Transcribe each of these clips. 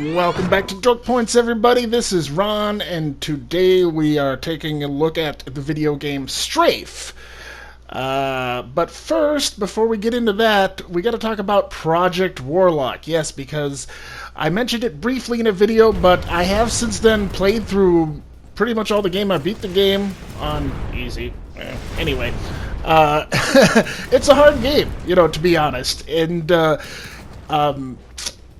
Welcome back to Joke Points, everybody. This is Ron, and today we are taking a look at the video game Strafe. But first, before we get into that, we got to talk about Project Warlock. Yes, because I mentioned it briefly in a video, but I have since then played through pretty much all the game. I beat the game on easy. Anyway, it's a hard game, to be honest. And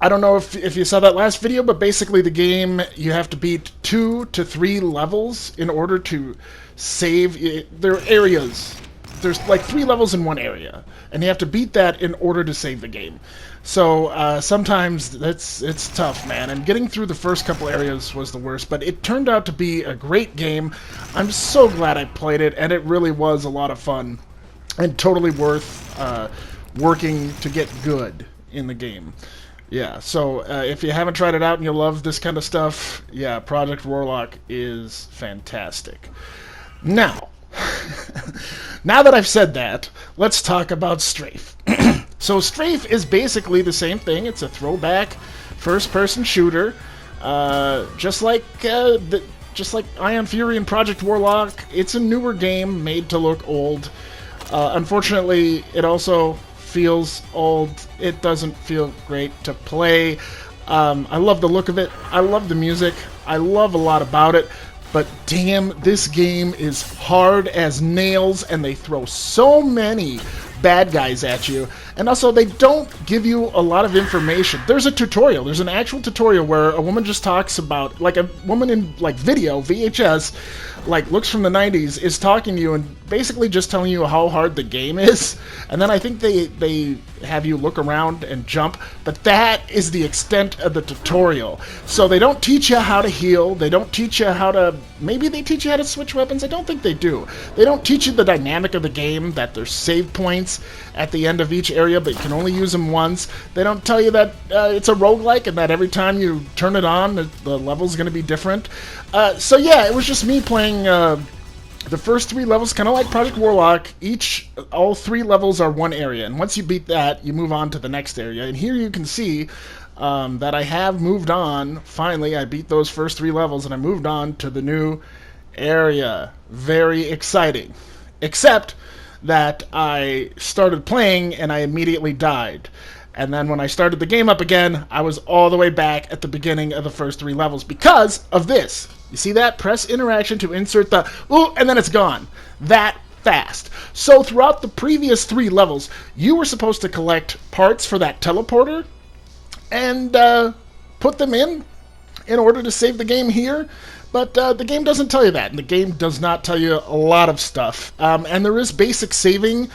I don't know if you saw that last video, but basically the game, you have to beat 2 to 3 levels in order to save. There are areas. There's like 3 levels in one area, and you have to beat that in order to save the game. So sometimes it's tough, man. And getting through the first couple areas was the worst, but it turned out to be a great game. I'm so glad I played it, and it really was a lot of fun and totally worth working to get good in the game. Yeah, so if you haven't tried it out and you love this kind of stuff, yeah, Project Warlock is fantastic. Now, now that I've said that, let's talk about Strafe. So Strafe is basically the same thing. It's a throwback first-person shooter, just like Ion Fury and Project Warlock. It's a newer game made to look old. Unfortunately, it also feels old. It doesn't feel great to play. I love the look of it. I love the music. I love a lot about it. But damn, this game is hard as nails, and they throw so many bad guys at you. And also, they don't give you a lot of information. There's a tutorial. There's an actual tutorial where a woman just talks about, like a woman in like video, VHS, like looks from the 90s, is talking to you and basically just telling you how hard the game is. And then I think they have you look around and jump, but that is the extent of the tutorial. So they don't teach you how to heal. They don't teach you how to, maybe they teach you how to switch weapons. I don't think they do. They don't teach you the dynamic of the game, that there's save points at the end of each area, but you can only use them once. They don't tell you that it's a roguelike and that every time you turn it on, the level's going to be different. So yeah, it was just me playing the first 3 levels, kind of like Project Warlock. All 3 levels are one area, and once you beat that, you move on to the next area. And here you can see that I have moved on. Finally, I beat those first 3 levels, and I moved on to the new area. Very exciting. Except that I started playing, and I immediately died. And then when I started the game up again, I was all the way back at the beginning of the first 3 levels because of this. You see that? Press interaction to insert the... Ooh, and then it's gone. That fast. So throughout the previous 3 levels, you were supposed to collect parts for that teleporter and put them in order to save the game here. But the game doesn't tell you that, and the game does not tell you a lot of stuff. And there is basic saving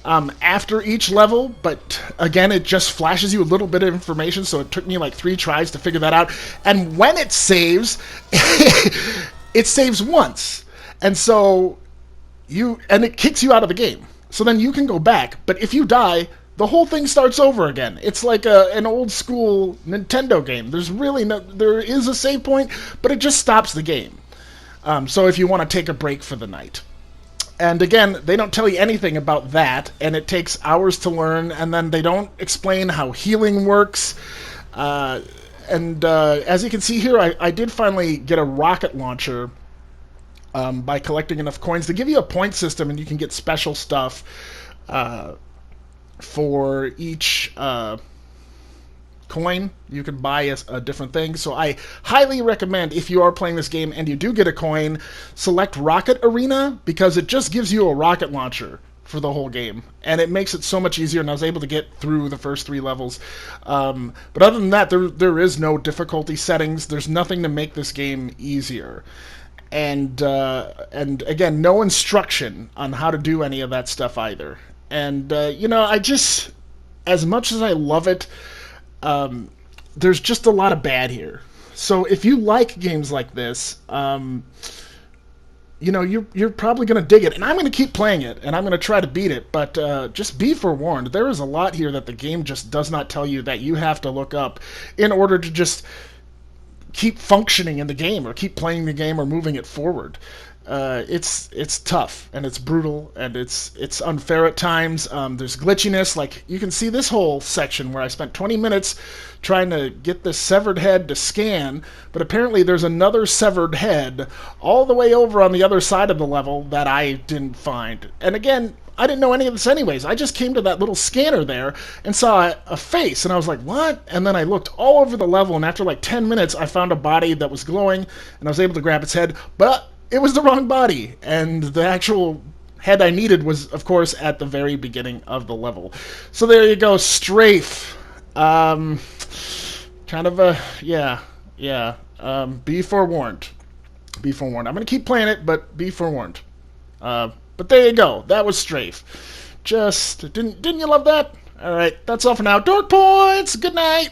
after each level, but again, it just flashes you a little bit of information, so it took me like 3 tries to figure that out. And when it saves, it saves once. And so it kicks you out of the game. So then you can go back, but if you die, the whole thing starts over again. It's like an old school Nintendo game. There is a save point, but it just stops the game. So if you want to take a break for the night. And again, they don't tell you anything about that, and it takes hours to learn, and then they don't explain how healing works. As you can see here, I did finally get a rocket launcher by collecting enough coins. They give you a point system, and you can get special stuff for each coin. You can buy a different thing. So I highly recommend, if you are playing this game and you do get a coin, select Rocket Arena, because it just gives you a rocket launcher for the whole game, and it makes it so much easier. And I was able to get through the first 3 levels. But other than that, there is no difficulty settings. There's nothing to make this game easier. And again, no instruction on how to do any of that stuff either. And I just, as much as I love it, there's just a lot of bad here. So if you like games like this, you're probably going to dig it. And I'm going to keep playing it, and I'm going to try to beat it. But just be forewarned, there is a lot here that the game just does not tell you that you have to look up in order to just keep functioning in the game or keep playing the game or moving it forward. It's tough and it's brutal and it's unfair at times. There's glitchiness. Like you can see this whole section where I spent 20 minutes trying to get this severed head to scan, but apparently there's another severed head all the way over on the other side of the level that I didn't find. And again, I didn't know any of this anyways. I just came to that little scanner there and saw a face, and I was like, what? And then I looked all over the level, and after like 10 minutes, I found a body that was glowing, and I was able to grab its head, but it was the wrong body, and the actual head I needed was, of course, at the very beginning of the level. So there you go, Strafe. Kind of a, yeah. Be forewarned. Be forewarned. I'm going to keep playing it, but be forewarned. But there you go. That was Strafe. Just, didn't you love that? Alright, that's all for now. Dork Points! Good night!